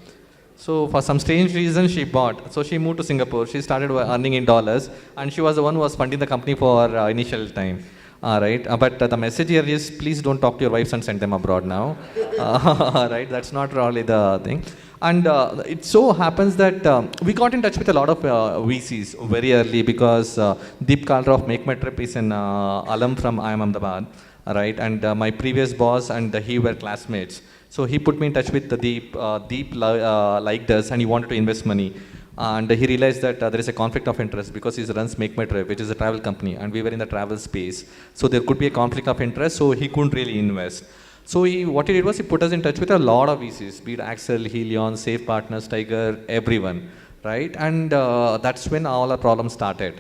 So for some strange reason she moved to Singapore, she started earning in dollars, and she was the one who was funding the company for initial time. Right, but the message here is please don't talk to your wives and send them abroad now. Right, that's not really the thing. And it so happens that we got in touch with a lot of VCs very early because Deep Kalra of Make My Trip is an alum from IIM Ahmedabad, right? And my previous boss and he were classmates. So he put me in touch with Deep. Deep liked us and he wanted to invest money. And he realized that there is a conflict of interest because he runs Make My Trip, which is a travel company, and we were in the travel space. So there could be a conflict of interest, so he couldn't really invest. So what he did was he put us in touch with a lot of VCs, be it Axel, Helion, Safe Partners, Tiger, everyone, right? And that's when all our problems started.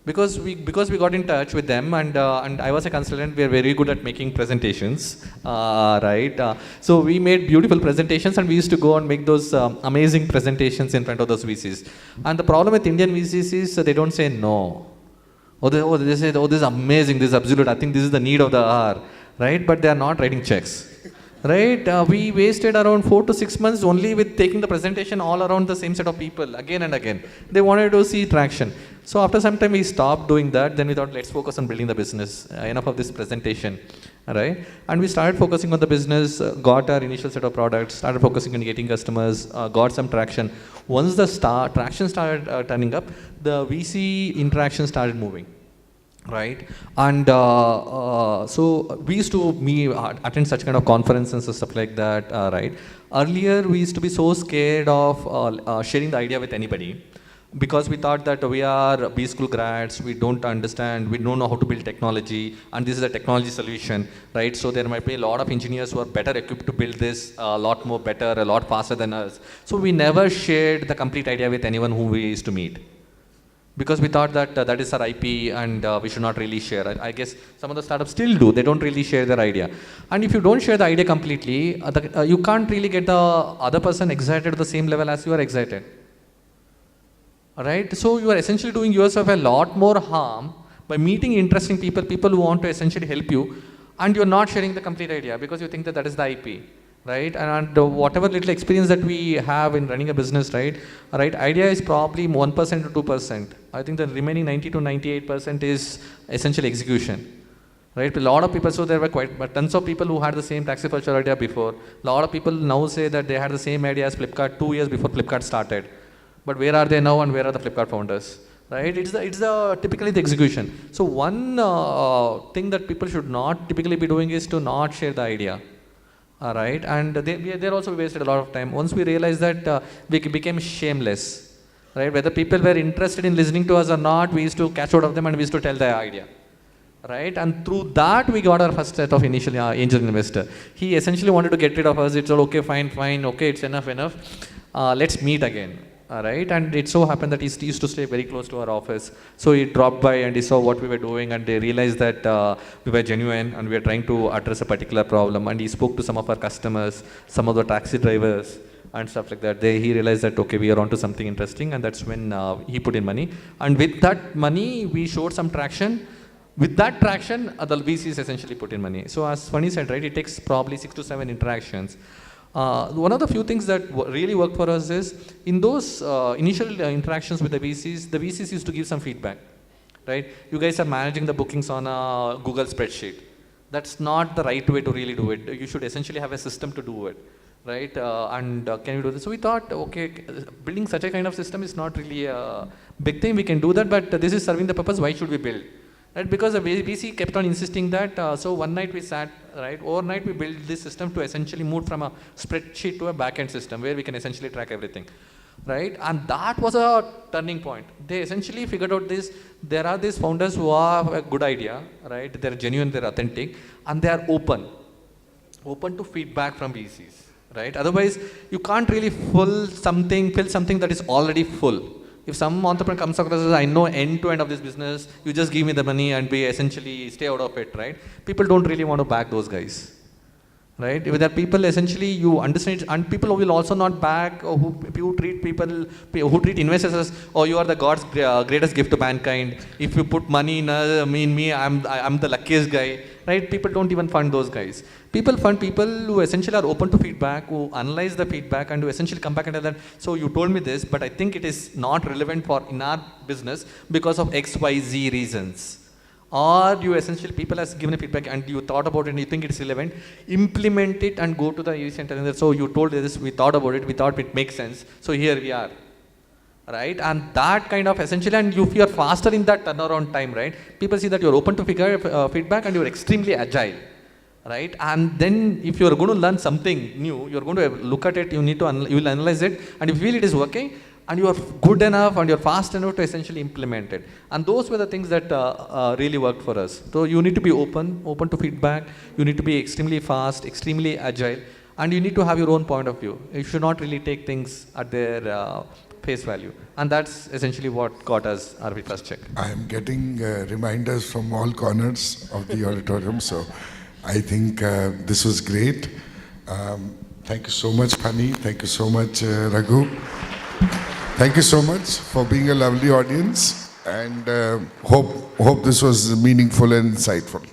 Because we got in touch with them, and I was a consultant, we are very good at making presentations, right? So we made beautiful presentations, and we used to go and make those amazing presentations in front of those VCs. And the problem with Indian VCs is they don't say no. They say, this is amazing, this is absolute, I think this is the need of the hour, right? But they are not writing checks. Right, we wasted around 4 to 6 months only with taking the presentation all around the same set of people again and again. They wanted to see traction. So after some time we stopped doing that. Then we thought, let's focus on building the business. Enough of this presentation, right? And we started focusing on the business, got our initial set of products, started focusing on getting customers, got some traction. Once the traction started turning up, the VC interaction started moving. Right, and so we used to attend such kind of conferences and stuff like that. Right, earlier we used to be so scared of sharing the idea with anybody. because we thought that we are B school grads, we don't understand, we don't know how to build technology, and this is a technology solution, right? So there might be a lot of engineers who are better equipped to build this a lot more better, a lot faster than us. So we never shared the complete idea with anyone who we used to meet, because we thought that that is our IP and we should not really share. I guess some of the startups still do. They don't really share their idea. And if you don't share the idea completely, you can't really get the other person excited to the same level as you are excited. Right? So you are essentially doing yourself a lot more harm by meeting interesting people, people who want to essentially help you, and you're not sharing the complete idea because you think that that is the IP. Right? And whatever little experience that we have in running a business, right? Idea is probably 1% to 2%. I think the remaining 90 to 98% is essentially execution. Right? A lot of people, so there were tons of people who had the same taxi culture idea before. A lot of people now say that they had the same idea as Flipkart 2 years before Flipkart started. But where are they now and where are the Flipkart founders? Right? It's typically the execution. So one thing that people should not typically be doing is to not share the idea. Right? And they also wasted a lot of time. Once we realized that we became shameless. Right? Whether people were interested in listening to us or not, we used to catch out of them and we used to tell their idea. Right? And through that we got our first set of initial angel investor. He essentially wanted to get rid of us. It's all okay, fine, okay, it's enough. Let's meet again. Right? And it so happened that he used to stay very close to our office. So he dropped by and he saw what we were doing, and they realized that we were genuine and we were trying to address a particular problem. And he spoke to some of our customers, some of the taxi drivers and stuff like that. He realized that, okay, we are onto something interesting, and that's when he put in money. And with that money, we showed some traction. With that traction, the VCs essentially put in money. So as Funny said, right, it takes probably 6 to 7 interactions. One of the few things that really worked for us is, in those initial interactions with the VCs used to give some feedback, right? You guys are managing the bookings on a Google spreadsheet. That's not the right way to really do it. You should essentially have a system to do it, right? Can you do this? So we thought, okay, building such a kind of system is not really a big thing. We can do that, but this is serving the purpose. Why should we build? Right? Because the VC kept on insisting that, so one night we sat, right, overnight we built this system to essentially move from a spreadsheet to a backend system where we can essentially track everything, right? And that was a turning point. They essentially figured out this, there are these founders who have a good idea, right? They're genuine, they're authentic, and they are open to feedback from VCs, right? Otherwise, you can't really fill something that is already full. If some entrepreneur comes across as, I know end to end of this business, you just give me the money and we essentially stay out of it, right? People don't really want to back those guys, right? If there are people essentially you understand, and people will also not back who treat investors as, oh, you are the God's greatest gift to mankind. If you put money in me, I'm the luckiest guy, right? People don't even fund those guys. People fund people who essentially are open to feedback, who analyze the feedback and who essentially come back and tell that, so you told me this, but I think it is not relevant in our business because of XYZ reasons. Or you essentially, people has given a feedback and you thought about it and you think it's relevant, implement it and go to the EC and tell them, so you told this, we thought about it, we thought it makes sense, so here we are. Right? And that kind of essentially, and if you are faster in that turnaround time, right? People see that you're open to feedback and you're extremely agile. Right? And then if you're going to learn something new, you're going to look at it, you will analyze it, and if you feel it is working, and you are good enough and you're fast enough to essentially implement it. And those were the things that really worked for us. So you need to be open to feedback, you need to be extremely fast, extremely agile, and you need to have your own point of view. You should not really take things at their face value. And that's essentially what got us our first check. I am getting reminders from all corners of the auditorium, so I think this was great. Thank you so much, Phani. Thank you so much, Raghu. Thank you so much for being a lovely audience, and hope this was meaningful and insightful.